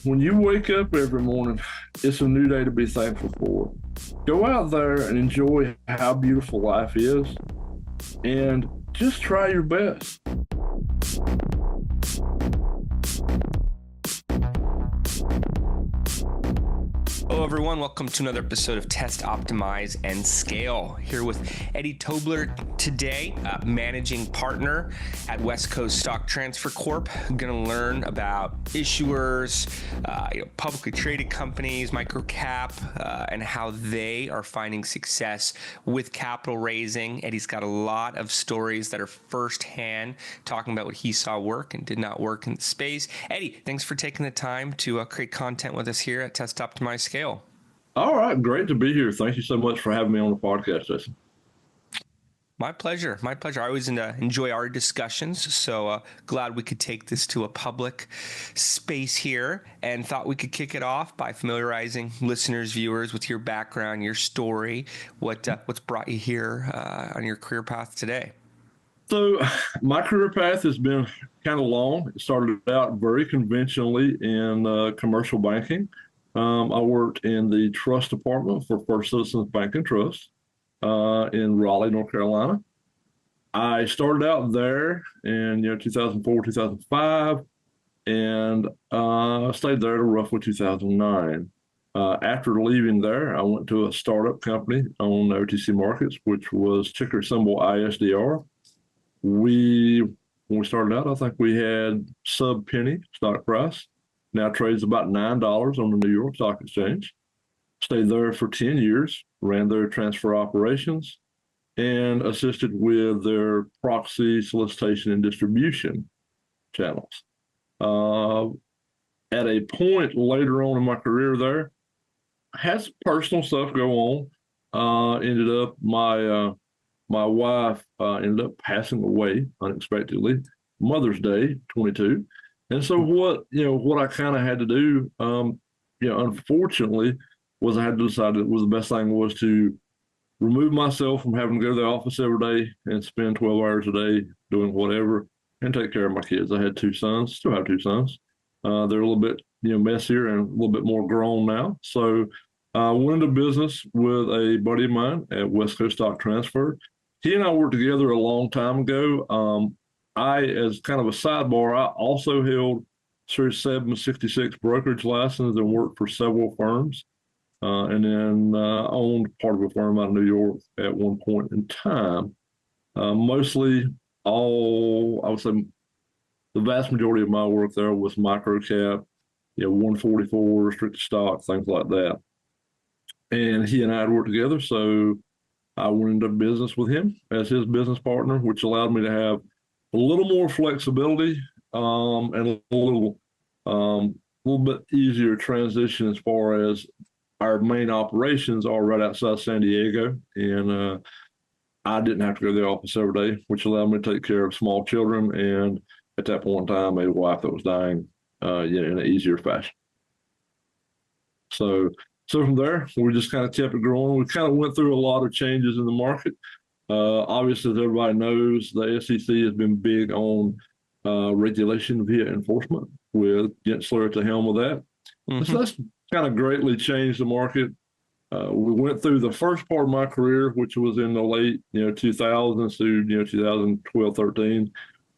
When you wake up every morning, it's a new day to be thankful for. Go out there and enjoy how beautiful life is and just try your best. Hello, everyone. Welcome to another episode of Test, Optimize, and Scale. Here with Eddie Tobler today, managing partner at West Coast Stock Transfer Corp. I'm going to learn about issuers, publicly traded companies, microcap, and how they are finding success with capital raising. Eddie's got a lot of stories that are firsthand, talking about what he saw work and did not work in the space. Eddie, thanks for taking the time to create content with us here at Test, Optimize, Scale. All right, great to be here. Thank you so much for having me on the podcast, Jason. My pleasure. My pleasure. I always enjoy our discussions, so glad we could take this to a public space here, and thought we could kick it off by familiarizing listeners, viewers with your background, your story, what's brought you here on your career path today. So my career path has been kind of long. It started out very conventionally in commercial banking. I worked in the trust department for First Citizens Bank and Trust in Raleigh, North Carolina. I started out there in 2004, 2005, and stayed there to roughly 2009. After leaving there, I went to a startup company on OTC markets, which was ticker symbol ISDR. When we started out, I think we had sub-penny stock price. Now trades about $9 on the New York Stock Exchange. Stayed there for 10 years, ran their transfer operations, and assisted with their proxy solicitation and distribution channels. At a point later on in my career there, I had some personal stuff go on. Ended up, my wife ended up passing away unexpectedly, Mother's Day, 22. And so what I kind of had to do, unfortunately, was I had to decide that the best thing was to remove myself from having to go to the office every day and spend 12 hours a day doing whatever and take care of my kids. I had two sons, still have two sons. They're a little bit, messier and a little bit more grown now. So I went into business with a buddy of mine at West Coast Stock Transfer. He and I worked together a long time ago. As kind of a sidebar, I also held Series 766 brokerage license and worked for several firms, and then owned part of a firm out of New York at one point in time. Mostly I would say the vast majority of my work there was microcap, 144, restricted stock, things like that. And he and I had worked together, so I went into business with him as his business partner, which allowed me to have a little more flexibility and a little bit easier transition as far as our main operations are right outside San Diego. And I didn't have to go to the office every day, which allowed me to take care of small children. And at that point in time, a wife that was dying in an easier fashion. So from there, we just kind of kept it growing. We kind of went through a lot of changes in the market. Obviously, as everybody knows, the SEC has been big on regulation via enforcement, with Gensler at the helm of that. Mm-hmm. So that's kind of greatly changed the market. We went through the first part of my career, which was in the late 2000s to 2012, 13.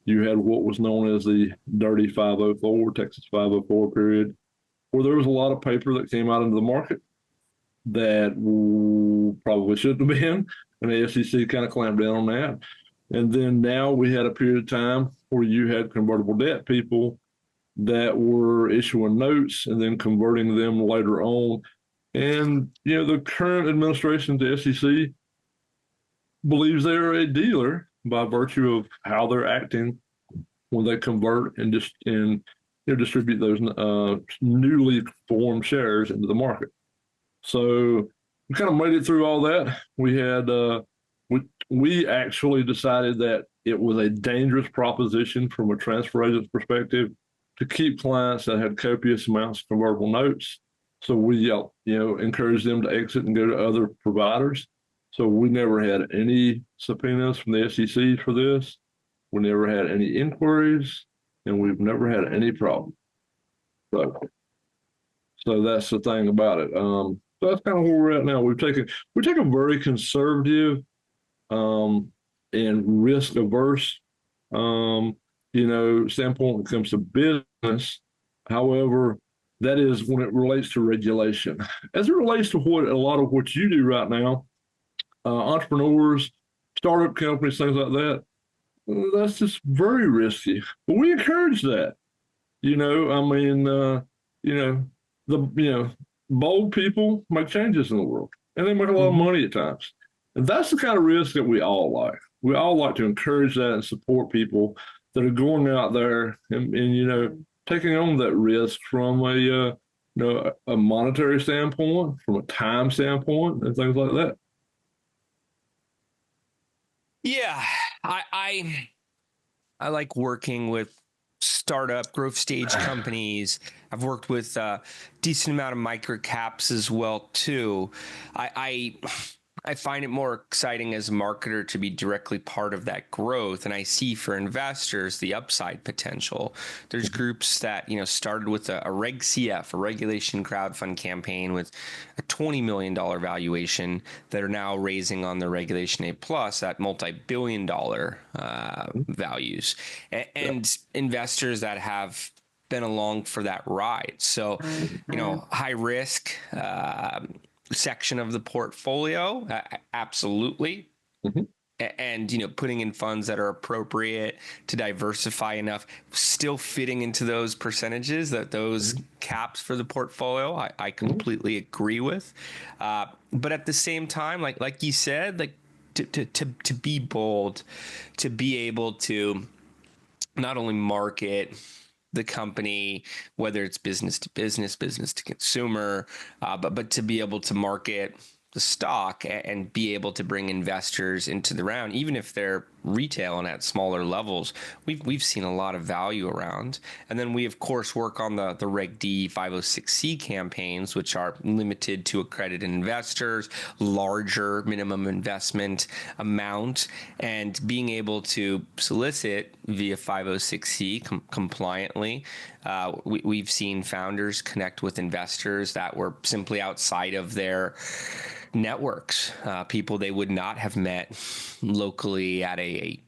You had what was known as the Dirty 504, Texas 504 period, where there was a lot of paper that came out into the market that probably shouldn't have been. And the SEC kind of clamped down on that. And then now we had a period of time where you had convertible debt people that were issuing notes and then converting them later on. And, the current administration, the SEC, believes they're a dealer by virtue of how they're acting when they convert and distribute those newly formed shares into the market. So we kind of made it through all that. We had we actually decided that it was a dangerous proposition from a transfer agent's perspective to keep clients that had copious amounts of convertible notes. So we encouraged them to exit and go to other providers. So we never had any subpoenas from the SEC for this. We never had any inquiries, and we've never had any problem. So So that's the thing about it. So that's kind of where we're at now. We take a very conservative and risk averse standpoint when it comes to business. However, that is when it relates to regulation. As it relates to what a lot of what you do right now, entrepreneurs, startup companies, things like that, that's just very risky. But we encourage that. The bold people make changes in the world, and they make a lot of money at times. And that's the kind of risk that we all like. We all like to encourage that and support people that are going out there and taking on that risk from a monetary standpoint, from a time standpoint, and things like that. Yeah, I like working with startup growth stage companies. I've worked with a decent amount of micro caps as well too. I find it more exciting as a marketer to be directly part of that growth. And I see for investors the upside potential. There's groups that, started with a Reg CF, a regulation crowdfund campaign with a $20 million valuation that are now raising on their Regulation A Plus at multi-billion dollar values. And investors that have been along for that ride. So, high risk, section of the portfolio, absolutely. And putting in funds that are appropriate to diversify enough, still fitting into those percentages, those caps for the portfolio, I completely agree with. But at the same time, like you said, like to be bold, to be able to not only market the company, whether it's business to business, business to consumer, but to be able to market the stock and be able to bring investors into the round, even if they're retail and at smaller levels, we've seen a lot of value around. And then we of course work on the Reg D 506C campaigns, which are limited to accredited investors, larger minimum investment amount, and being able to solicit via 506C compliantly. We've seen founders connect with investors that were simply outside of their networks, people they would not have met locally at a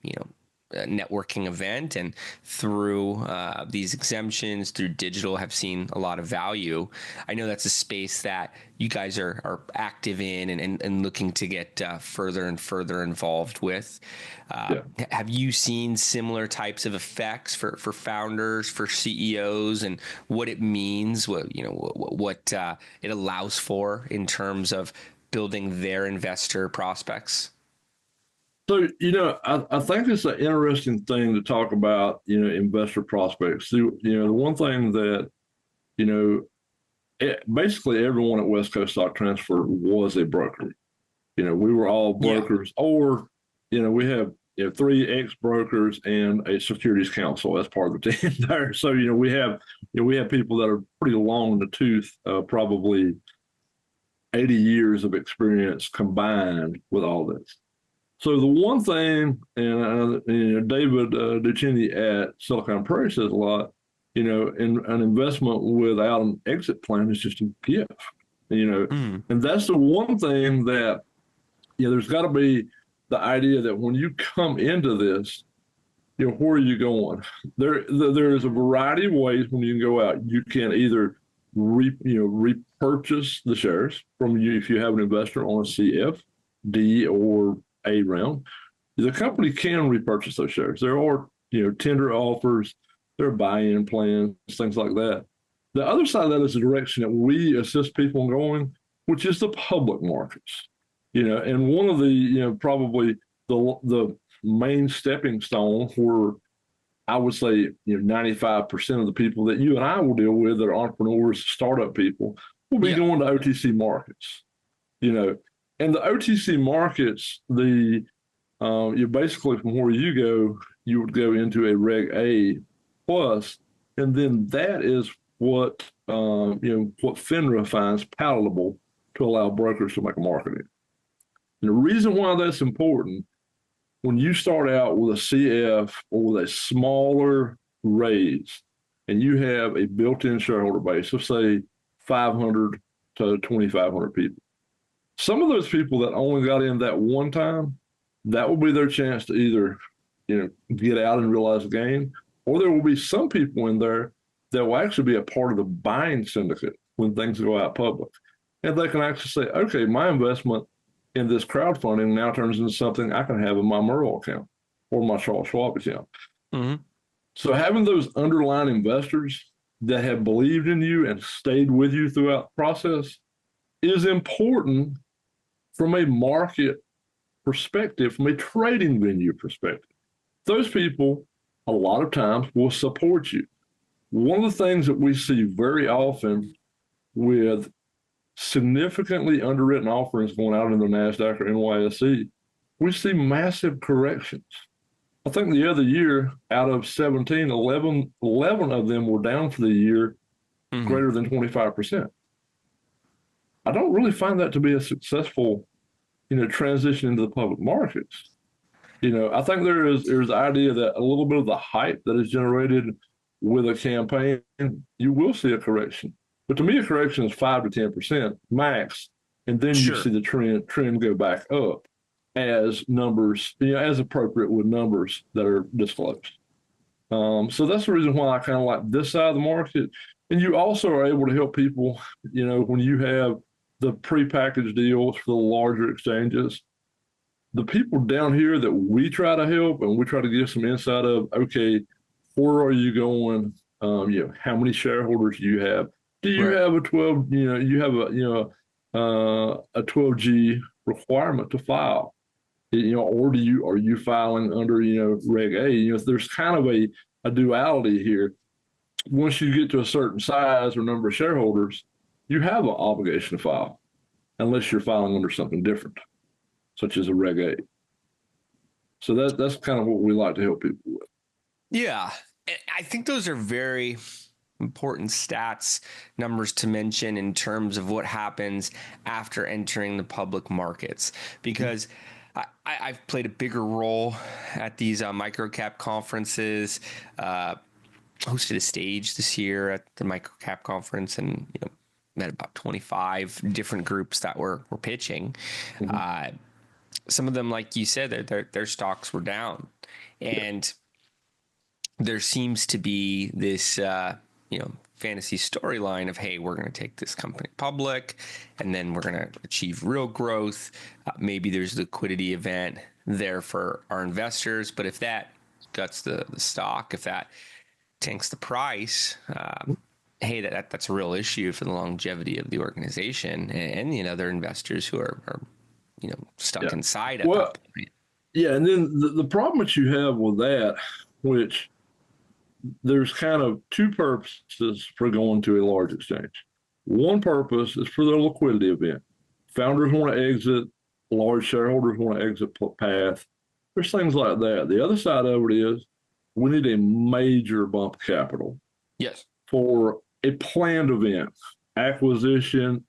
networking event, and through these exemptions, through digital, have seen a lot of value. I know that's a space that you guys are active in and looking to get further and further involved with. Have you seen similar types of effects for founders, for CEOs, and what it means, what it allows for in terms of building their investor prospects? So, I think it's an interesting thing to talk about, investor prospects. The one thing that, basically everyone at West Coast Stock Transfer was a broker. We were all brokers, or, we have 3 ex-brokers and a securities counsel as part of the team there. So, we have people that are pretty long in the tooth, probably 80 years of experience combined with all this. So the one thing, and David Ducheney at Silicon Prairie says a lot, in an investment without an exit plan is just a gift, and that's the one thing that, there's got to be the idea that when you come into this, where are you going? There is a variety of ways when you can go out. You can either repurchase the shares from you if you have an investor on a CF, D, or A round. The company can repurchase those shares. There are, tender offers, there are buy-in plans, things like that. The other side of that is the direction that we assist people in going, which is the public markets. And one of the, probably the main stepping stone where I would say, 95% of the people that you and I will deal with that are entrepreneurs, startup people, will be going to OTC markets, And the OTC markets, you basically from where you go, you would go into a Reg A plus, and then that is what what FINRA finds palatable to allow brokers to make a market in. And the reason why that's important, when you start out with a CF or with a smaller raise, and you have a built-in shareholder base of say 500 to 2,500 people. Some of those people that only got in that one time, that will be their chance to either, get out and realize the gain, or there will be some people in there that will actually be a part of the buying syndicate when things go out public. And they can actually say, okay, my investment in this crowdfunding now turns into something I can have in my Merle account or my Charles Schwab account. Mm-hmm. So having those underlying investors that have believed in you and stayed with you throughout the process is important from a market perspective, from a trading venue perspective. Those people, a lot of times, will support you. One of the things that we see very often with significantly underwritten offerings going out in the NASDAQ or NYSE, we see massive corrections. I think the other year, out of 17, 11 of them were down for the year greater than 25%. I don't really find that to be a successful, transition into the public markets. I think there's the idea that a little bit of the hype that is generated with a campaign, you will see a correction. But to me, a correction is 5 to 10% max, and then you see the trend go back up as numbers, as appropriate with numbers that are disclosed. So that's the reason why I kind of like this side of the market. And you also are able to help people, when you have the prepackaged deals for the larger exchanges, the people down here that we try to help and we try to give some insight of, okay, where are you going? How many shareholders do you have? Do you have a 12, you have a 12G requirement to file? Or are you filing under, Reg A? There's kind of a duality here. Once you get to a certain size or number of shareholders, you have an obligation to file, unless you're filing under something different, such as a Reg A. So that's kind of what we like to help people with. Yeah, I think those are very important stats, numbers to mention in terms of what happens after entering the public markets, because I've played a bigger role at these microcap conferences. Hosted a stage this year at the microcap conference, and met about 25 different groups that were pitching. Mm-hmm. Some of them, like you said, their stocks were down, and there seems to be this fantasy storyline of, hey, we're going to take this company public, and then we're going to achieve real growth. Maybe there's a liquidity event there for our investors, but if that guts the stock, if that tanks the price, hey, that's a real issue for the longevity of the organization and the other investors who are stuck inside at that point. Yeah, and then the problem that you have with that, which there's kind of two purposes for going to a large exchange. One purpose is for the liquidity event. Founders want to exit, large shareholders want to exit path. There's things like that. The other side of it is we need a major bump of capital. Yes. For a planned event, acquisition,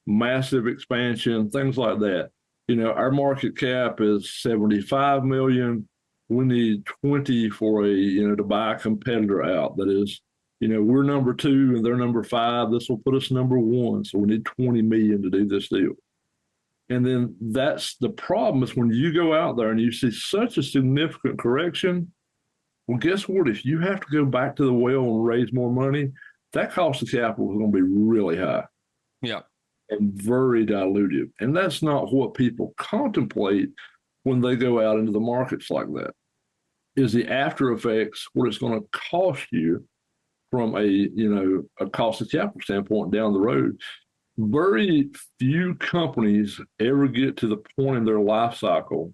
massive expansion, things like that. Our market cap is 75 million. We need 20 for to buy a competitor out. That is, we're number 2 and they're number 5. This will put us number 1. So we need 20 million to do this deal. And then that's the problem, is when you go out there and you see such a significant correction, well, guess what? If you have to go back to the well and raise more money, that cost of capital is going to be really high. Yeah. And very dilutive. And that's not what people contemplate when they go out into the markets like that. Is the after effects, what it's going to cost you from a cost of capital standpoint down the road. Very few companies ever get to the point in their life cycle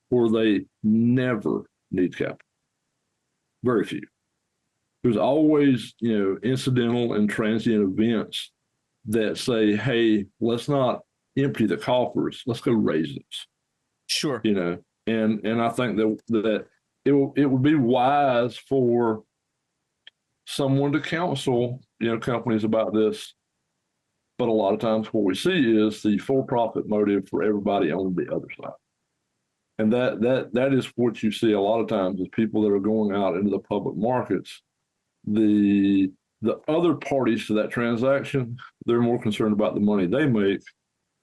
where they never need capital. Very few. There's always, incidental and transient events that say, hey, let's not empty the coffers. Let's go raise this. Sure. And I think that it would be wise for someone to counsel, companies about this. But a lot of times what we see is the for-profit motive for everybody on the other side. And that is what you see a lot of times is people that are going out into the public markets. The the other parties to that transaction, they're more concerned about the money they make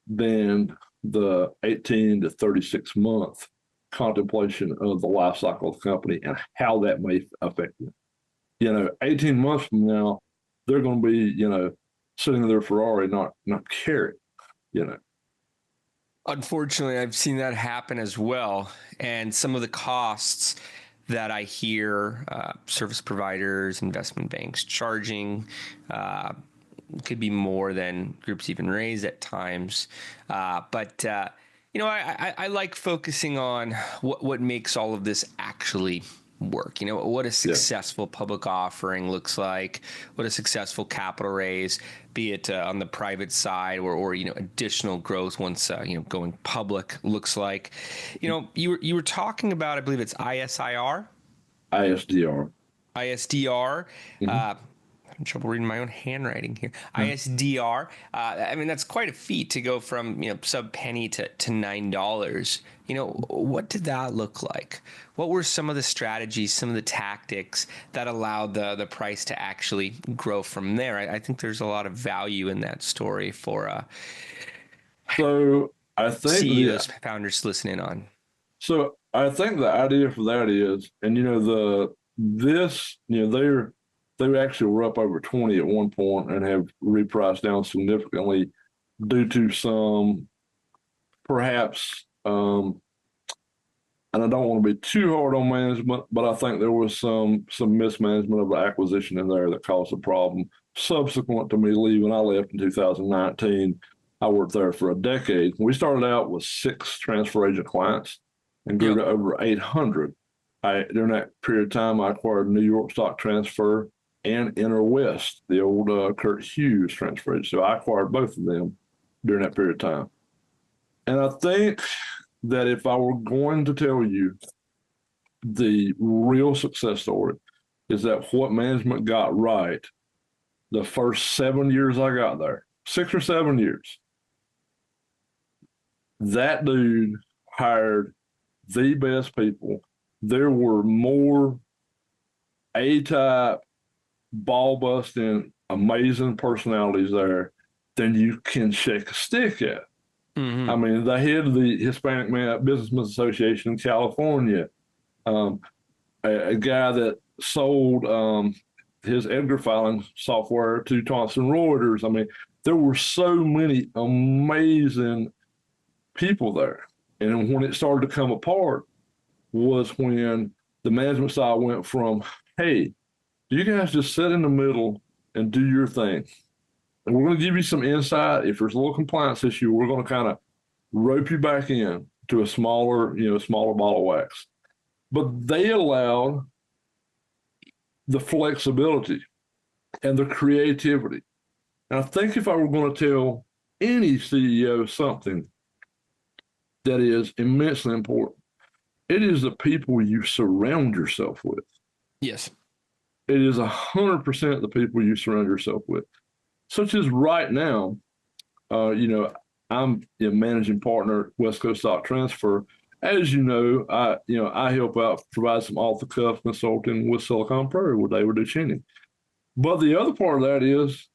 than the 18 to 36 month contemplation of the life cycle of the company and how that may affect you. 18 months from now, they're going to be, sitting in their Ferrari, not carrying. Unfortunately, I've seen that happen as well. And some of the costs that I hear service providers, investment banks charging could be more than groups even raise at times. But I like focusing on what makes all of this actually work. What a successful public offering looks like, what a successful capital raise, be it on the private side or additional growth once going public looks like. You were talking about, I believe it's ISIR. ISDR. ISDR. Mm-hmm. I'm trouble reading my own handwriting here. ISDR. That's quite a feat to go from sub penny to $9. What did that look like? What were some of the strategies, some of the tactics that allowed the price to actually grow from there? I think there's a lot of value in that story for so I think CEOs, founders listening on. So I think the idea for that is, and they actually were up over 20 at one point and have repriced down significantly due to some perhaps, and I don't want to be too hard on management, but I think there was some mismanagement of the acquisition in there that caused a problem. Subsequent to me leaving, I left in 2019. I worked there for a decade. We started out with 6 transfer agent clients and grew to over 800. During that period of time, I acquired New York Stock Transfer and InterWest, the old Kurt Hughes transfer agent. So I acquired both of them during that period of time. And I think that if I were going to tell you the real success story is that what management got right the first 7 years I got there, 6 or 7 years, that dude hired the best people. There were more A-type, ball-busting, amazing personalities there than you can shake a stick at. Mm-hmm. The head of the Hispanic Businessmen Association in California, a guy that sold his Edgar filing software to Thomson Reuters. There were so many amazing people there. And when it started to come apart was when the management side went from, hey, you guys just sit in the middle and do your thing. And we're going to give you some insight. If there's a little compliance issue, we're going to kind of rope you back in to a smaller ball of wax. But they allowed the flexibility and the creativity. And I think if I were going to tell any CEO something that is immensely important, it is the people you surround yourself with. Yes. It is 100% the people you surround yourself with. Such as right now, I'm a managing partner at West Coast Stock Transfer. As you know, I help out, provide some off-the-cuff consulting with Silicon Prairie with David Ducheney. But the other part of that is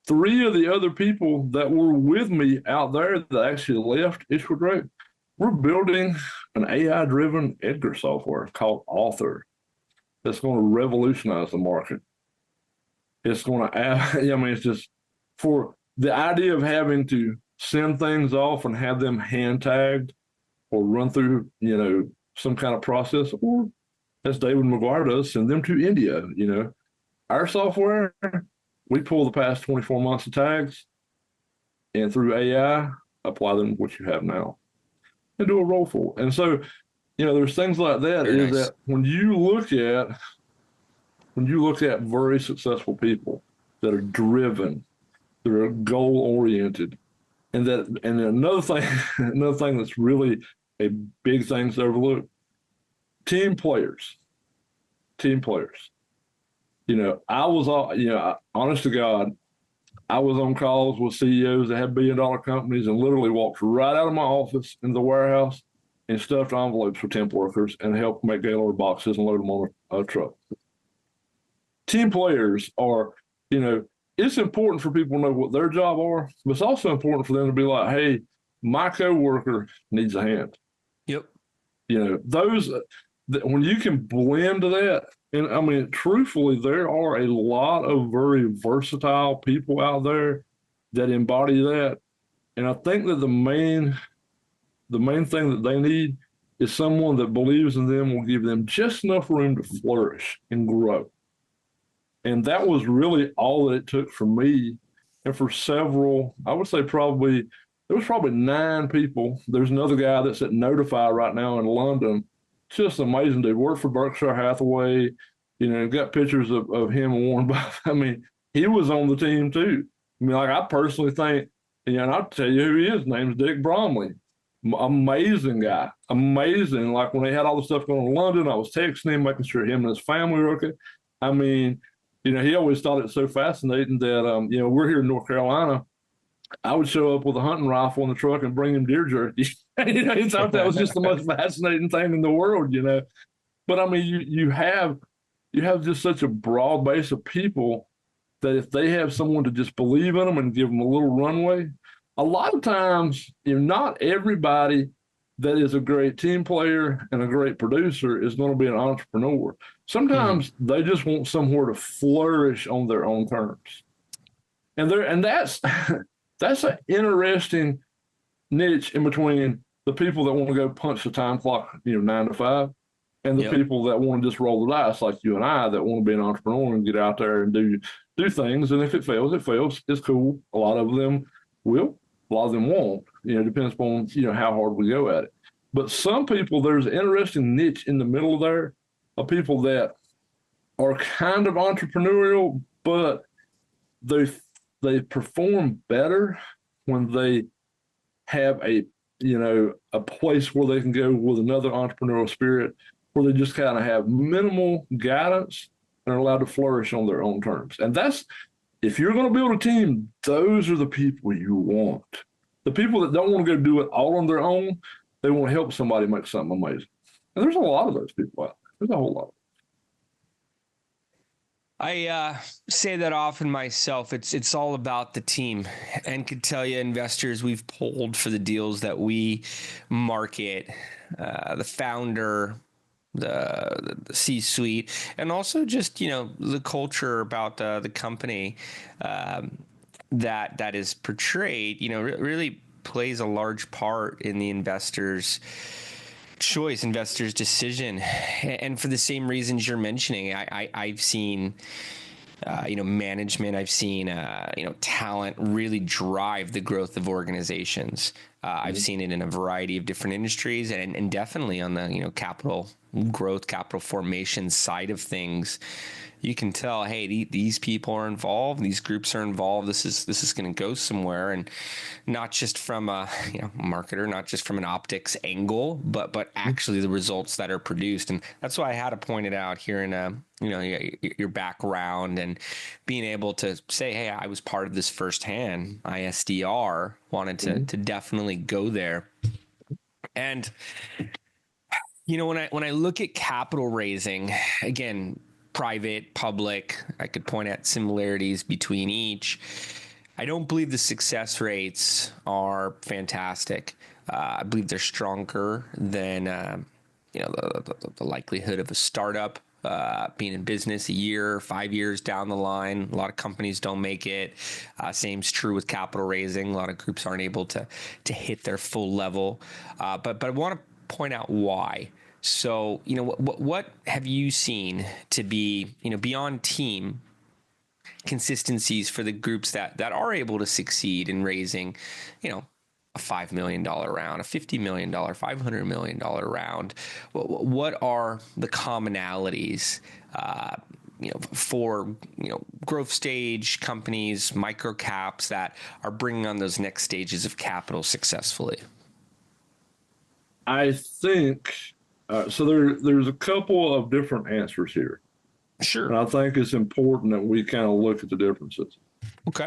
3 of the other people that were with me out there that actually left Ishwood Road, we're building an AI-driven Edgar software called Author that's going to revolutionize the market. It's going to, it's just for the idea of having to send things off and have them hand tagged or run through, some kind of process, or as David McGuire does, send them to India. Our software, we pull the past 24 months of tags and through AI, apply them to what you have now and do a roll full. And so, there's things like that. Very is nice. That when you look at very successful people that are driven, that are goal oriented, and another thing that's really a big thing to overlook, team players. I was honest to God, I was on calls with CEOs that had billion-dollar companies and literally walked right out of my office in the warehouse and stuffed envelopes for temp workers and helped make Gaylord boxes and load them on a truck. team players are, it's important for people to know what their job are, but it's also important for them to be like, hey, my coworker needs a hand. Yep. When you can blend that, and I mean, truthfully, there are a lot of very versatile people out there that embody that. And I think that the main thing that they need is someone that believes in them, will give them just enough room to flourish and grow. And that was really all that it took for me. And for several, I would say there was probably 9 people. There's another guy that's at Notify right now in London. Just amazing dude. Worked for Berkshire Hathaway, got pictures of him and Warren Buffett. I mean, he was on the team too. I mean, like I personally think, and I'll tell you who he is. His name's Dick Bromley. Amazing guy. Amazing. Like when they had all the stuff going on in London, I was texting him, making sure him and his family were okay. I mean, he always thought it so fascinating that, we're here in North Carolina. I would show up with a hunting rifle in the truck and bring him deer jerky. He thought that was just the most fascinating thing in the world, But I mean, you have just such a broad base of people that if they have someone to just believe in them and give them a little runway, a lot of times, not everybody that is a great team player and a great producer is going to be an entrepreneur. Sometimes they just want somewhere to flourish on their own terms. And that's that's an interesting niche in between the people that want to go punch the time clock, 9 to 5, and the people that want to just roll the dice like you and I, that want to be an entrepreneur and get out there and do things. And if it fails, it fails. It's cool. A lot of them will. A lot of them won't. Depends upon, how hard we go at it. But some people, there's an interesting niche in the middle there of people that are kind of entrepreneurial, but they perform better when they have a place where they can go with another entrepreneurial spirit, where they just kind of have minimal guidance and are allowed to flourish on their own terms. And if you're going to build a team, those are the people you want. The people that don't want to go do it all on their own, they want to help somebody make something amazing. And there's a lot of those people out there. There's a whole lot. I say that often myself. It's all about the team, and could tell you, investors we've polled for the deals that we market, the founder, the C-suite, and also just the culture about the company that is portrayed. Really plays a large part in the investor's choice, investor's decision. And for the same reasons you're mentioning, I've seen management, I've seen talent really drive the growth of organizations. I've seen it in a variety of different industries, and definitely on the capital growth, capital formation side of things. You can tell, hey, these people are involved, these groups are involved. This is going to go somewhere, and not just from a marketer, not just from an optics angle, but actually the results that are produced. And that's why I had to point it out here in your background, and being able to say, hey, I was part of this firsthand. ISDR wanted to definitely go there. And when I look at capital raising, again, private, public, I could point at similarities between each. I don't believe the success rates are fantastic. I believe they're stronger than the likelihood of a startup being in business a year, 5 years down the line. A lot of companies don't make it. Same's true with capital raising. A lot of groups aren't able to hit their full level. But I want to point out why. So, what have you seen to be, beyond team consistencies for the groups that are able to succeed in raising, a $5 million round, a $50 million, $500 million round? What are the commonalities, for, growth stage companies, micro caps that are bringing on those next stages of capital successfully? I think... so there's a couple of different answers here. Sure. And I think it's important that we kind of look at the differences. Okay.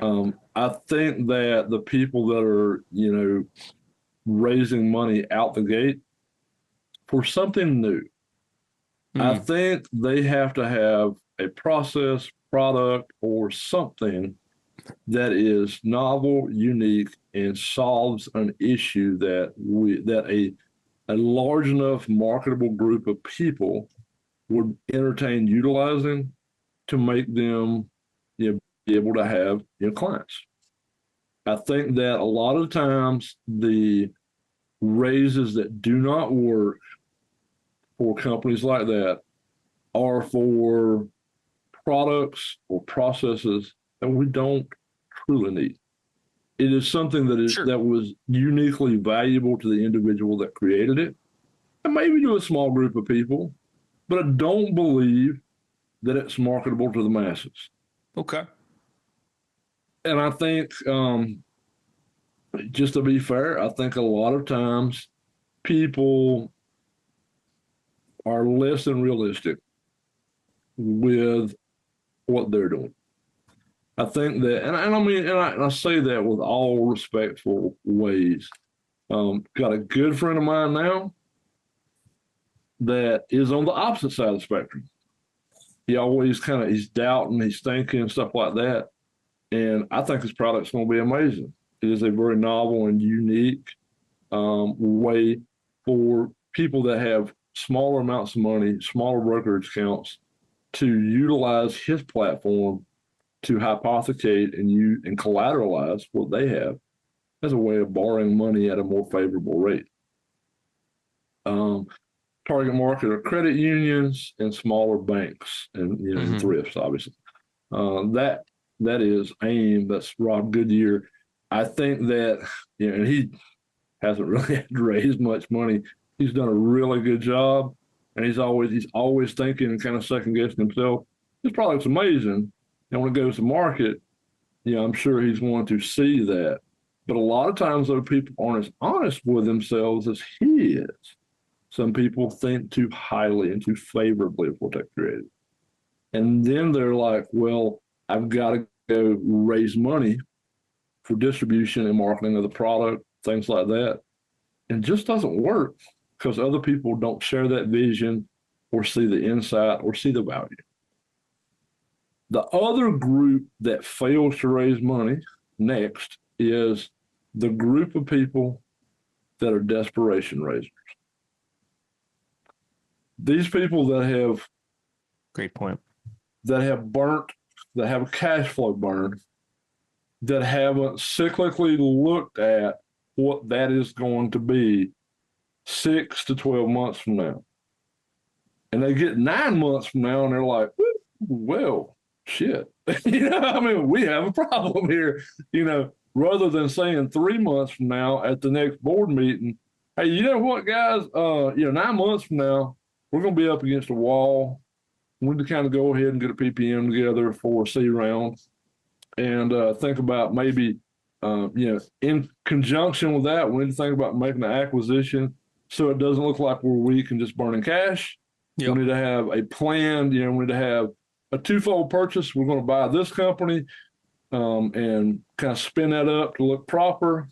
I think that the people that are, raising money out the gate for something new, I think they have to have a process, product, or something that is novel, unique, and solves an issue that a large enough marketable group of people would entertain utilizing to make them, be able to have, clients. I think that a lot of times the raises that do not work for companies like that are for products or processes that we don't truly need. It is something that was uniquely valuable to the individual that created it, and maybe to a small group of people, but I don't believe that it's marketable to the masses. Okay. And I think, just to be fair, I think a lot of times people are less than realistic with what they're doing. I think that, and I mean, and I say that with all respectful ways. Got a good friend of mine now that is on the opposite side of the spectrum. He always he's doubting, he's thinking, and stuff like that. And I think his product's going to be amazing. It is a very novel and unique way for people that have smaller amounts of money, smaller brokerage accounts, to utilize his platform to hypothecate and collateralize what they have as a way of borrowing money at a more favorable rate. Target market are credit unions and smaller banks and and thrifts, obviously. That is AIM. That's Rob Goodyear. I think that and he hasn't really had to raise much money. He's done a really good job, and he's always thinking and kind of second guessing himself. His product's amazing, and when it goes to market, I'm sure he's going to see that. But a lot of times, other people aren't as honest with themselves as he is. Some people think too highly and too favorably of what they created. And then they're like, well, I've got to go raise money for distribution and marketing of the product, things like that. And it just doesn't work because other people don't share that vision or see the insight or see the value. The other group that fails to raise money next is the group of people that are desperation raisers. These people that have great point, that have a cash flow burn, that haven't cyclically looked at what that is going to be 6 to 12 months from now. And they get 9 months from now and they're like, well, shit. We have a problem here, rather than saying 3 months from now at the next board meeting, hey, you know what, guys, 9 months from now, we're going to be up against a wall. We need to kind of go ahead and get a PPM together for a C round and think about maybe, in conjunction with that, we need to think about making an acquisition so it doesn't look like we're weak and just burning cash. Yep. We need to have a plan. We need to have a twofold purchase. We're going to buy this company and kind of spin that up to look proper.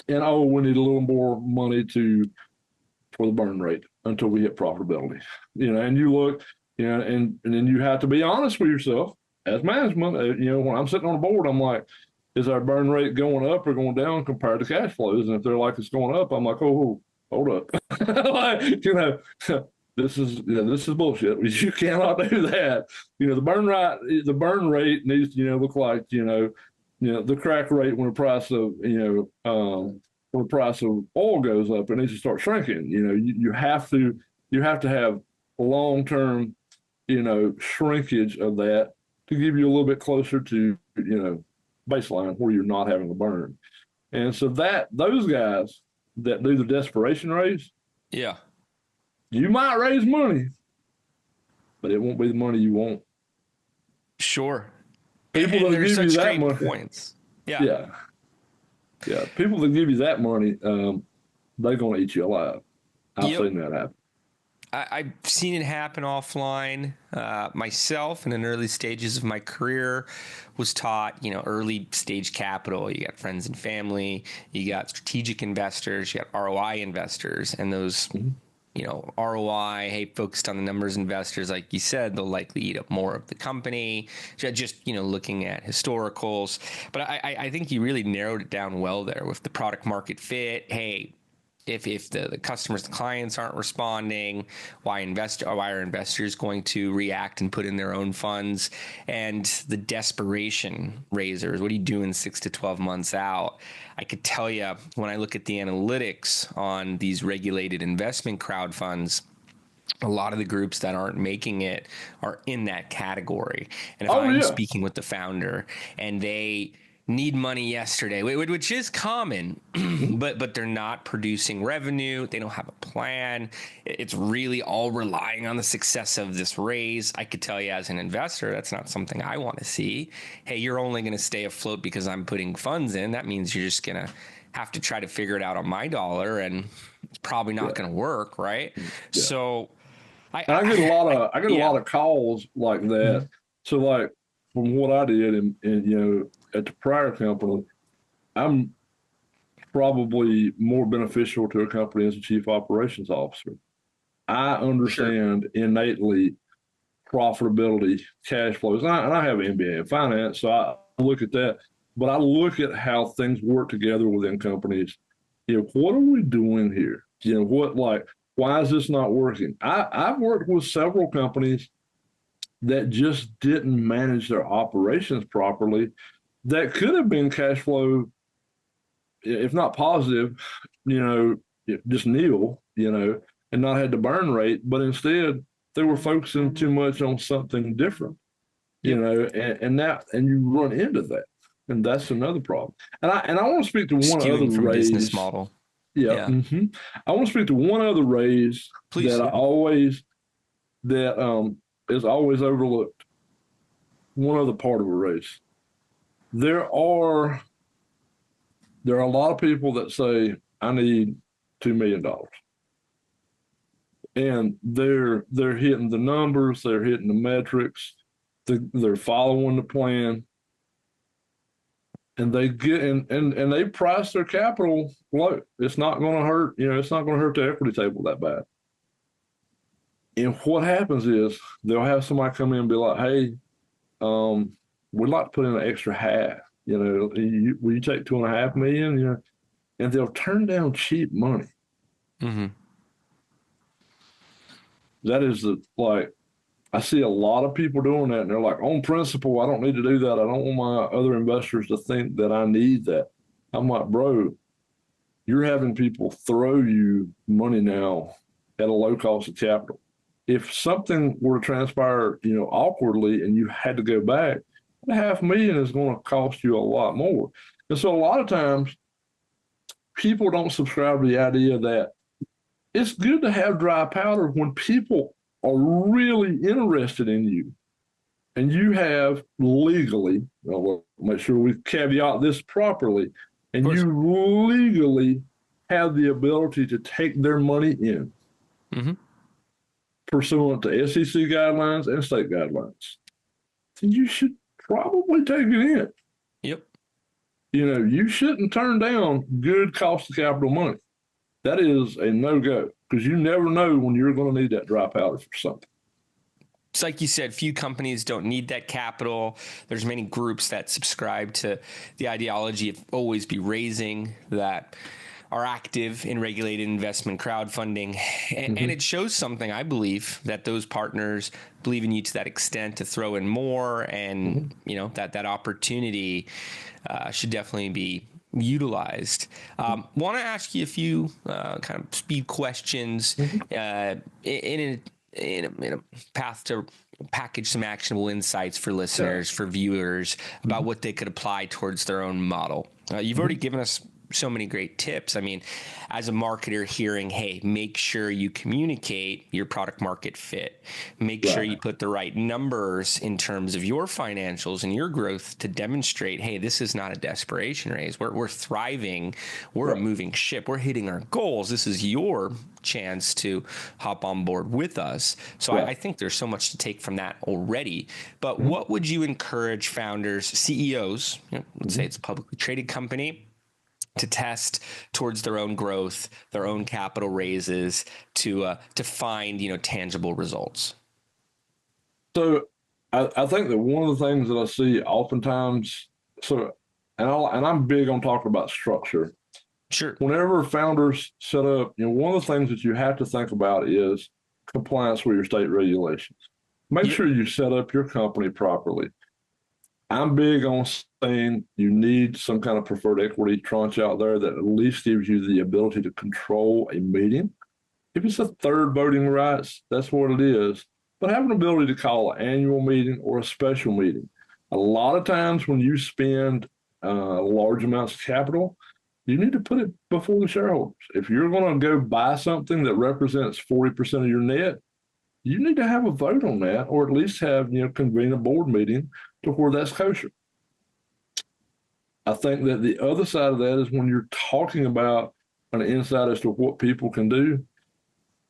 And, we need a little more money for the burn rate until we hit profitability. And you look, and then you have to be honest with yourself as management. When I'm sitting on the board, I'm like, is our burn rate going up or going down compared to cash flows? And if they're like it's going up, I'm like, oh, hold up. This is bullshit. You cannot do that. The burn rate needs to look like the crack rate when the price of when the price of oil goes up. It needs to start shrinking. You have to have long-term shrinkage of that to give you a little bit closer to baseline where you're not having a burn. And so those guys that do the desperation raise, you might raise money, but it won't be the money you want. Sure. People that give you that money. Points. Yeah. People that give you that money, they're going to eat you alive. I've seen that happen. I've seen it happen offline. Myself, in the early stages of my career, was taught, early stage capital. You got friends and family, you got strategic investors, you got ROI investors, and those ROI, hey, focused on the numbers investors, like you said, they'll likely eat up more of the company. Just, looking at historicals. But I think you really narrowed it down well there with the product market fit. Hey, if the customers, the clients aren't responding, why are investors going to react and put in their own funds? And the desperation raisers, what are you doing 6 to 12 months out? I could tell you, when I look at the analytics on these regulated investment crowd funds, a lot of the groups that aren't making it are in that category. And if Oh I'm yeah. speaking with the founder and they need money yesterday, which is common, Mhm. but they're not producing revenue, they don't have a plan, it's really all relying on the success of this raise. I could tell you, as an investor, that's not something I want to see. Hey, you're only going to stay afloat because I'm putting funds in. That means you're just going to have to try to figure it out on my dollar, and it's probably not Yeah. going to work, right? Yeah. So And I get a yeah. lot of calls like Mhm. that. So like from what I did and at the prior company, I'm probably more beneficial to a company as a chief operations officer. I Sure. understand innately profitability, cash flows. And I have an MBA in finance, so I look at that. But I look at how things work together within companies. What are we doing here? Why is this not working? I've worked with several companies that just didn't manage their operations properly that could have been cash flow, if not positive, just nil, and not had the burn rate, but instead they were focusing too much on something different, Yep. and you run into that. And that's another problem. And I want to speak to one other Skewing from business raise. model. Yeah. Yeah. I want to speak to one other raise Please. that Yeah. is always overlooked. One other part of a race. There are a lot of people that say, I need $2 million. And they're hitting the numbers, they're hitting the metrics, they're following the plan, and they get and they price their capital low. It's not going to hurt, it's not going to hurt the equity table that bad. And what happens is they'll have somebody come in and be like, hey, we'd like to put in an extra half. Will you take 2.5 million? And they'll turn down cheap money. Mm-hmm. That is I see a lot of people doing that, and they're like, on principle, I don't need to do that. I don't want my other investors to think that I need that. I'm like, bro, you're having people throw you money now at a low cost of capital. If something were to transpire, awkwardly, and you had to go back, $500,000 is going to cost you a lot more. And so a lot of times people don't subscribe to the idea that it's good to have dry powder when people are really interested in you and you have legally, we'll make sure we caveat this properly, Of and course. you legally have the ability to take their money in Mm-hmm. pursuant to SEC guidelines and state guidelines, then you should probably take it in. Yep. You shouldn't turn down good cost of capital money. That is a no-go because you never know when you're going to need that dry powder for something. It's like you said, few companies don't need that capital. There's many groups that subscribe to the ideology of always be raising, that are active in regulated investment crowdfunding. And it shows something, I believe, that those partners believe in you to that extent to throw in more, and that opportunity should definitely be utilized. Want to ask you a few kind of speed questions in a path to package some actionable insights for listeners, for viewers, about what they could apply towards their own model. You've already given us so many great tips. I mean, as a marketer hearing, hey, make sure you communicate your product market fit. Make sure you put the right numbers in terms of your financials and your growth to demonstrate, hey, this is not a desperation raise. We're thriving. We're a moving ship. We're hitting our goals. This is your chance to hop on board with us. So I think there's so much to take from that already. But what would you encourage founders, CEOs, let's say it's a publicly traded company, to test towards their own growth, their own capital raises, to find tangible results? So I think that one of the things that I see oftentimes, and I'm big on talking about structure. Sure. Whenever founders set up, one of the things that you have to think about is compliance with your state regulations. Make sure you set up your company properly. I'm big on saying you need some kind of preferred equity tranche out there that at least gives you the ability to control a meeting. If it's a third voting rights, that's what it is. But have an ability to call an annual meeting or a special meeting. A lot of times when you spend large amounts of capital, you need to put it before the shareholders. If you're going to go buy something that represents 40% of your net, you need to have a vote on that, or at least have, convene a board meeting to where that's kosher. I think that the other side of that is when you're talking about an insight as to what people can do,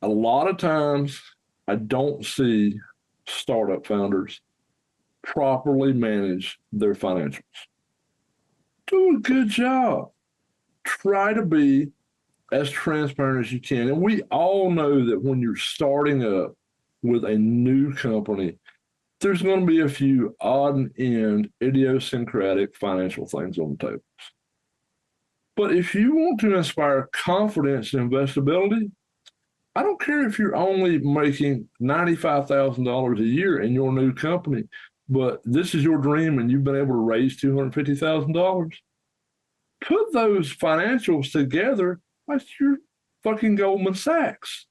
a lot of times I don't see startup founders properly manage their financials. Do a good job. Try to be as transparent as you can. And we all know that when you're starting up with a new company, there's going to be a few odd and end idiosyncratic financial things on the table. But if you want to inspire confidence and investability, I don't care if you're only making $95,000 a year in your new company, but this is your dream and you've been able to raise $250,000. Put those financials together like you're fucking Goldman Sachs.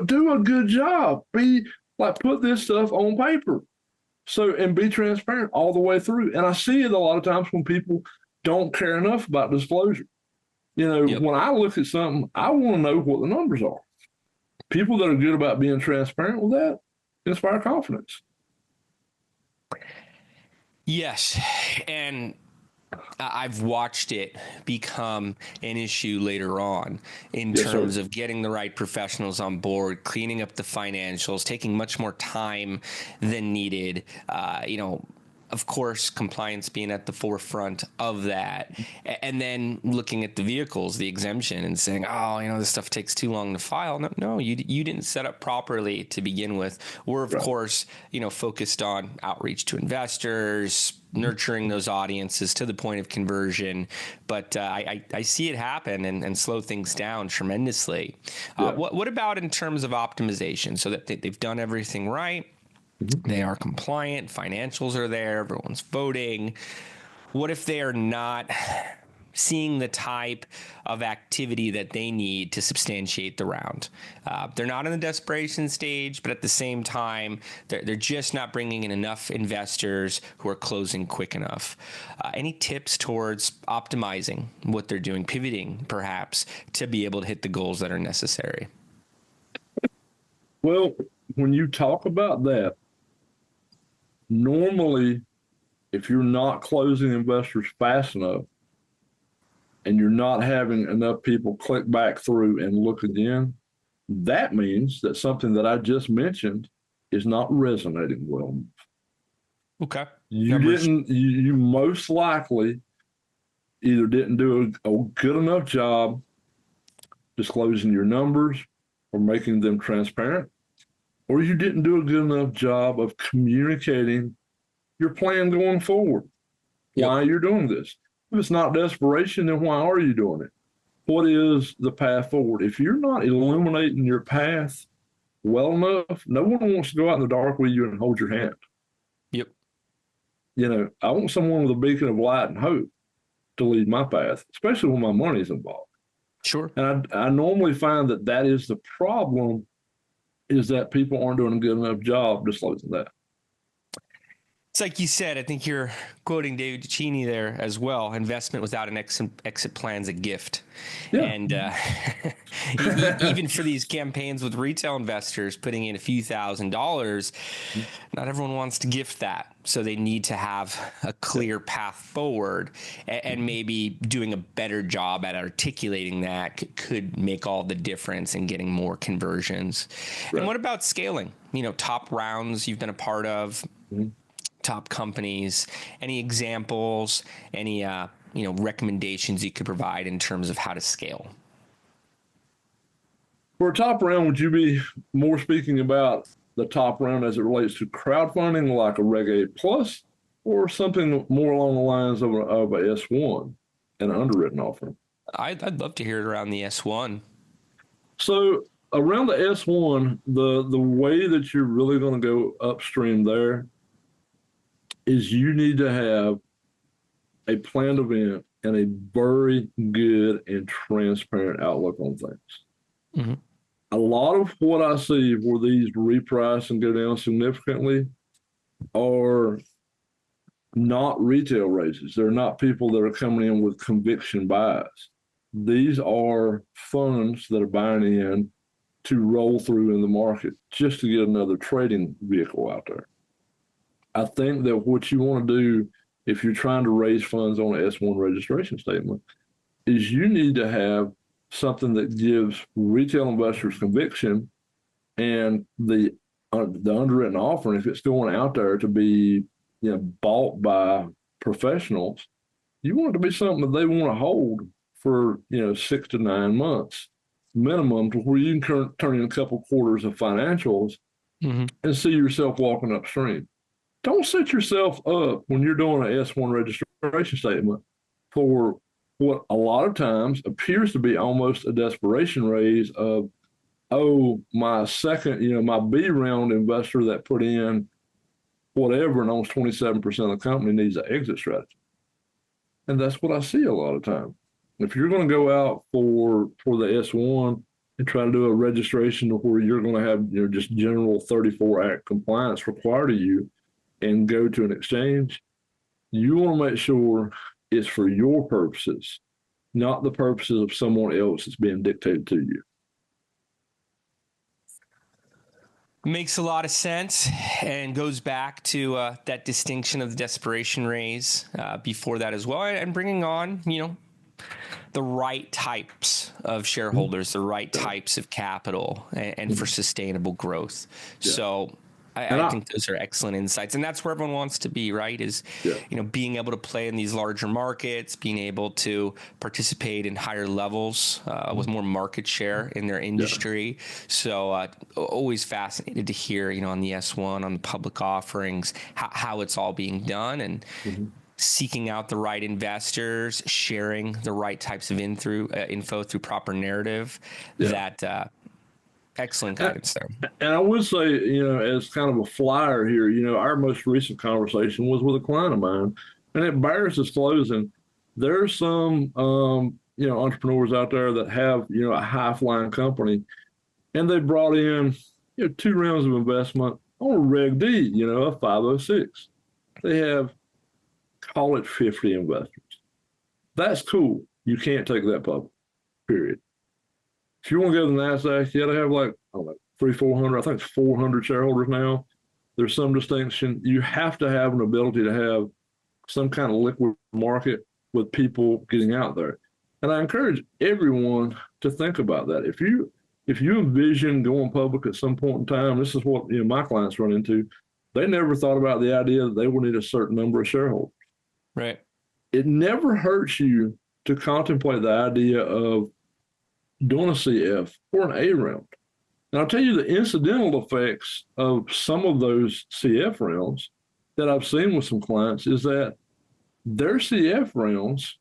Do a good job. Put this stuff on paper. And be transparent all the way through. And I see it a lot of times when people don't care enough about disclosure. When I look at something, I want to know what the numbers are. People that are good about being transparent with that inspire confidence. Yes. And I've watched it become an issue later on in terms of getting the right professionals on board, cleaning up the financials, taking much more time than needed. Of course, compliance being at the forefront of that. And then looking at the vehicles, the exemption, and saying, this stuff takes too long to file. No, you didn't set up properly to begin with. We're, of course, focused on outreach to investors, nurturing those audiences to the point of conversion. But I see it happen and slow things down tremendously. What about in terms of optimization, so that they've done everything right? They are compliant, financials are there, everyone's voting. What if they are not seeing the type of activity that they need to substantiate the round? They're not in the desperation stage, but at the same time, they're just not bringing in enough investors who are closing quick enough. Any tips towards optimizing what they're doing, pivoting perhaps, to be able to hit the goals that are necessary? Well, when you talk about that, normally, if you're not closing investors fast enough and you're not having enough people click back through and look again, that means that something that I just mentioned is not resonating well enough. Okay. You most likely either didn't do a good enough job disclosing your numbers or making them transparent, or you didn't do a good enough job of communicating your plan going forward, why you're doing this. If it's not desperation, then why are you doing it? What is the path forward? If you're not illuminating your path well enough, no one wants to go out in the dark with you and hold your hand. Yep. I want someone with a beacon of light and hope to lead my path, especially when my money's involved. Sure. And I normally find that is the problem, is that people aren't doing a good enough job disclosing that. It's like you said, I think you're quoting David Cheney there as well. Investment without an exit plan is a gift. Yeah. And even for these campaigns with retail investors putting in a few $1,000s, not everyone wants to gift that. So they need to have a clear path forward, and maybe doing a better job at articulating that could make all the difference in getting more conversions. Right. And what about scaling? Top rounds you've been a part of, top companies, any examples, any recommendations you could provide in terms of how to scale? For a top round, would you be more speaking about the top round as it relates to crowdfunding, like a Reg A Plus, or something more along the lines of a S1, an underwritten offering? I'd love to hear it around the S1. So around the S1, the way that you're really going to go upstream there is you need to have a planned event and a very good and transparent outlook on things. Mm-hmm. A lot of what I see where these reprice and go down significantly are not retail raises. They're not people that are coming in with conviction buys. These are funds that are buying in to roll through in the market just to get another trading vehicle out there. I think that what you want to do if you're trying to raise funds on an S1 registration statement is you need to have something that gives retail investors conviction, and the underwritten offering, if it's going out there to be bought by professionals, you want it to be something that they want to hold for 6 to 9 months minimum, to where you can turn in a couple quarters of financials and see yourself walking upstream. Don't set yourself up when you're doing an S1 registration statement for what a lot of times appears to be almost a desperation raise of, oh, my second, my B round investor that put in whatever and owns 27% of the company needs an exit strategy. And that's what I see a lot of time. If you're going to go out for the S1 and try to do a registration to where you're going to have just general 34 Act compliance required of you and go to an exchange, you want to make sure it's for your purposes, not the purposes of someone else that's being dictated to you. Makes a lot of sense, and goes back to that distinction of the desperation raise before that as well, and bringing on, the right types of shareholders, the right types of capital, and for sustainable growth. Yeah. So I think those are excellent insights, and that's where everyone wants to be, right? Is being able to play in these larger markets, being able to participate in higher levels with more market share in their industry. Yeah. So always fascinated to hear, on the S1, on the public offerings, how it's all being done, and seeking out the right investors, sharing the right types of info through proper narrative. That. Excellent guidance there. And I would say, as kind of a flyer here, our most recent conversation was with a client of mine, and it bears disclosing. There's some, entrepreneurs out there that have, a high-flying company, and they brought in, 2 rounds of investment on a Reg D, a 506. They have, call it 50 investors. That's cool. You can't take that public, period. If you want to go to the NASDAQ, you got to have 300, 400, I think it's 400 shareholders now. There's some distinction. You have to have an ability to have some kind of liquid market with people getting out there. And I encourage everyone to think about that. If you envision going public at some point in time, this is what my clients run into. They never thought about the idea that they will need a certain number of shareholders. Right. It never hurts you to contemplate the idea of doing a CF or an A round. And I'll tell you the incidental effects of some of those CF rounds that I've seen with some clients is that their CF rounds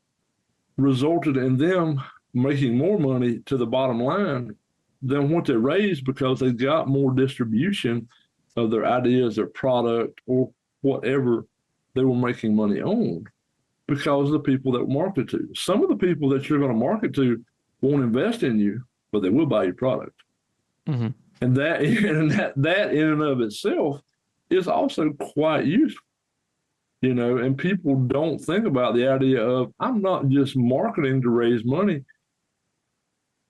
resulted in them making more money to the bottom line than what they raised, because they got more distribution of their ideas, their product, or whatever they were making money on, because of the people that were marketed to. Some of the people that you're going to market to won't invest in you, but they will buy your product. And that in and of itself is also quite useful, and people don't think about the idea of, I'm not just marketing to raise money.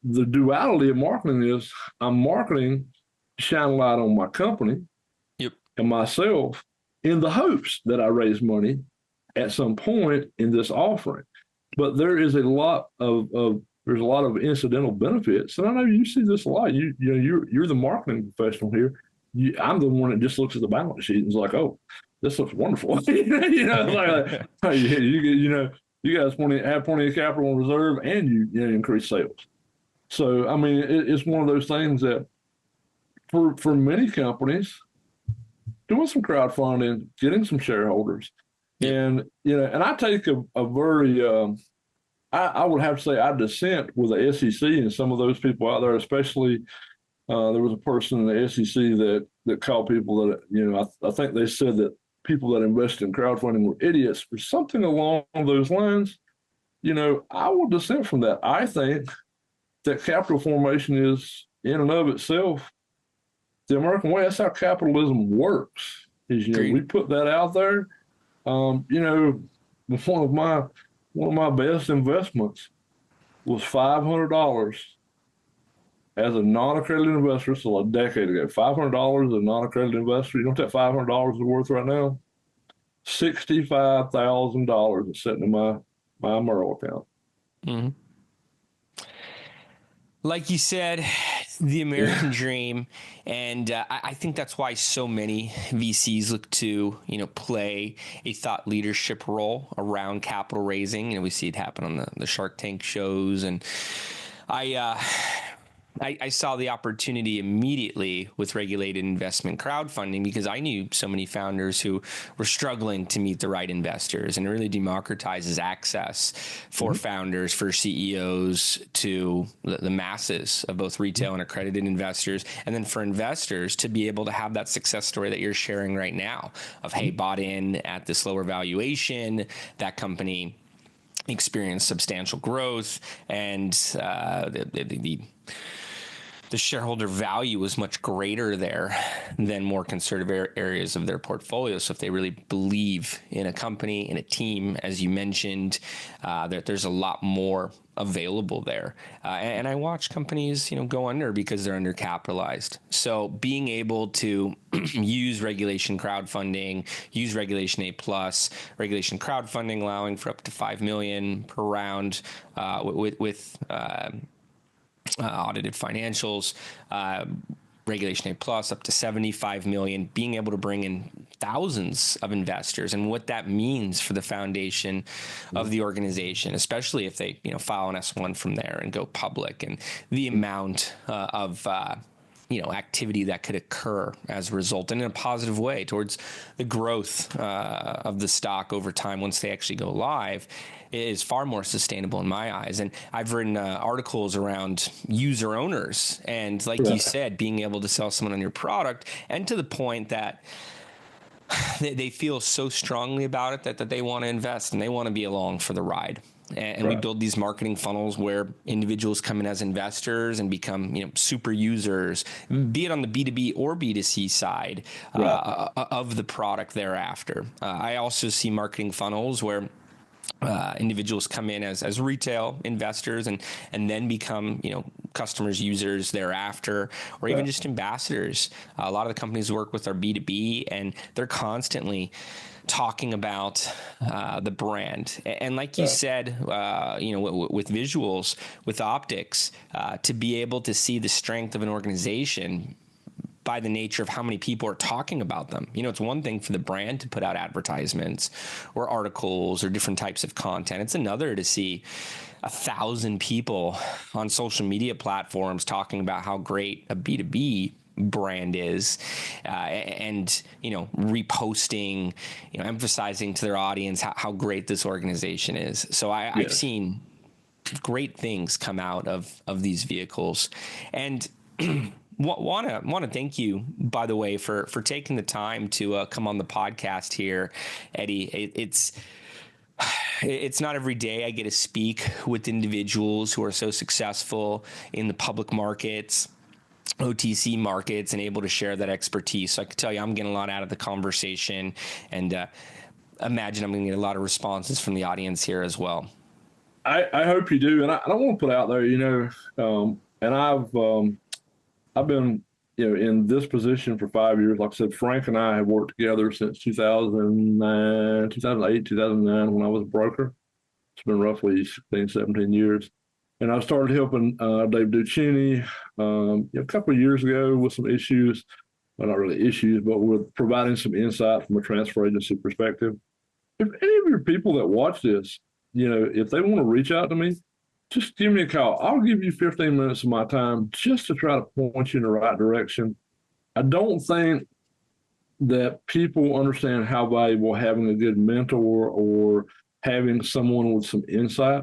The duality of marketing is I'm marketing to shine a light on my company and myself in the hopes that I raise money at some point in this offering. But there is a lot of incidental benefits, and I know you see this a lot. You're the marketing professional here. I'm the one that just looks at the balance sheet and is like, oh, this looks wonderful. you guys have plenty of capital in reserve, and you increase sales. So I mean, it's one of those things that for many companies, doing some crowdfunding, getting some shareholders, Yeah. and and I take a very I would have to say I dissent with the SEC and some of those people out there, especially there was a person in the SEC that called people that I think they said that people that invested in crowdfunding were idiots or something along those lines. I will dissent from that. I think that capital formation is in and of itself the American way. That's how capitalism works. Is we put that out there. One of my best investments was $500 as a non-accredited investor. So a decade ago, $500 as a non-accredited investor. You know what that $500 is worth right now? $65,000 is sitting in my Merrill account. Mm-hmm. Like you said, the American dream, and I think that's why so many VCs look to play a thought leadership role around capital raising. We see it happen on the Shark Tank shows, and I saw the opportunity immediately with regulated investment crowdfunding because I knew so many founders who were struggling to meet the right investors, and it really democratizes access for founders, for CEOs, to the masses of both retail and accredited investors, and then for investors to be able to have that success story that you're sharing right now of, hey, bought in at this lower valuation, that company experienced substantial growth, and the shareholder value was much greater there than more conservative areas of their portfolio. So if they really believe in a company, in a team, as you mentioned, that there's a lot more available there. And I watch companies, go under because they're undercapitalized. So being able to use regulation crowdfunding, use Regulation A+, regulation crowdfunding allowing for up to $5 million per round with audited financials, Regulation A+ up to $75 million, being able to bring in thousands of investors, and what that means for the foundation of the organization, especially if they file an S1 from there and go public, and the amount of activity that could occur as a result, and in a positive way towards the growth of the stock over time once they actually go live, is far more sustainable in my eyes. And I've written articles around user owners, and like you said, being able to sell someone on your product, and to the point that they feel so strongly about it that they want to invest and they want to be along for the ride. And we build these marketing funnels where individuals come in as investors and become, super users, be it on the B2B or B2C side of the product thereafter. I also see marketing funnels where individuals come in as retail investors and then become, customers, users thereafter, or even just ambassadors. A lot of the companies work with our B2B, and they're constantly talking about the brand. And like you said, with visuals, with optics, to be able to see the strength of an organization by the nature of how many people are talking about them. It's one thing for the brand to put out advertisements or articles or different types of content. It's another to see 1,000 people on social media platforms talking about how great a B2B brand is, and reposting, emphasizing to their audience how great this organization is. So I've seen great things come out of these vehicles, and want to thank you, by the way, for taking the time to come on the podcast here, Eddie. It's not every day I get to speak with individuals who are so successful in the public markets, OTC markets, and able to share that expertise. So I can tell you I'm getting a lot out of the conversation, and imagine I'm going to get a lot of responses from the audience here as well. I hope you do. And I don't want to put out there, and I've been, in this position for 5 years. Like I said, Frank and I have worked together since 2008, 2009, when I was a broker. It's been roughly 16, 17 years. And I started helping Dave Ducini a couple of years ago with some issues. Well, not really issues, but with providing some insight from a transfer agency perspective. If any of your people that watch this, if they want to reach out to me, just give me a call. I'll give you 15 minutes of my time just to try to point you in the right direction. I don't think that people understand how valuable having a good mentor or having someone with some insight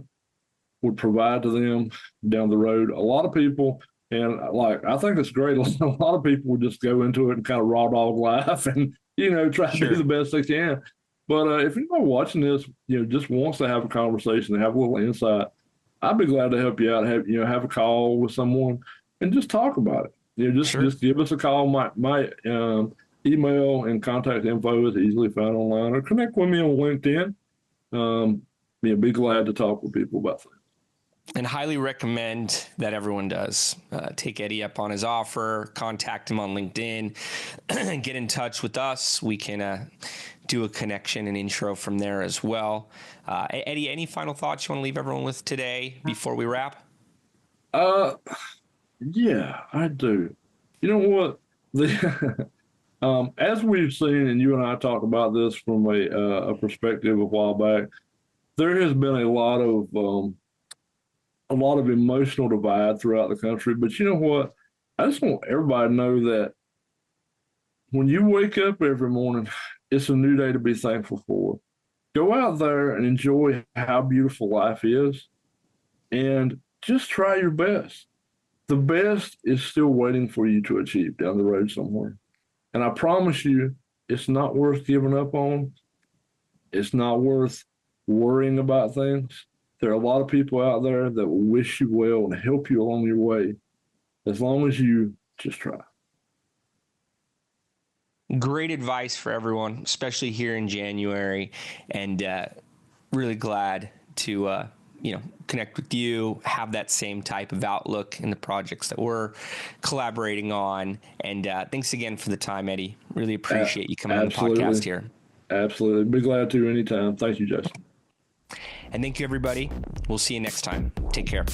would provide to them down the road. A lot of people, and I think it's great. A lot of people would just go into it and kind of raw dog life and, try to do the best they can. But if anybody watching this, just wants to have a conversation, have a little insight, I'd be glad to help you out. Have a call with someone and just talk about it. Just give us a call. My email and contact info is easily found online, or connect with me on LinkedIn. Be glad to talk with people about things. And highly recommend that everyone does. Take Eddie up on his offer, contact him on LinkedIn, get in touch with us. We can do a connection and intro from there as well. Eddie, any final thoughts you want to leave everyone with today before we wrap? Yeah, I do. You know what? As we've seen, and you and I talked about this from a perspective a while back, there has been a lot of emotional divide throughout the country. But you know what? I just want everybody to know that when you wake up every morning, it's a new day to be thankful for. Go out there and enjoy how beautiful life is, and just try your best. The best is still waiting for you to achieve down the road somewhere. And I promise you, it's not worth giving up on. It's not worth worrying about things. There are a lot of people out there that will wish you well and help you along your way, as long as you just try. Great advice for everyone, especially here in January, and really glad to connect with you, have that same type of outlook in the projects that we're collaborating on. And thanks again for the time, Eddie. Really appreciate you coming on the podcast here. Absolutely. Be glad to anytime. Thank you, Jason. And thank you, everybody. We'll see you next time. Take care.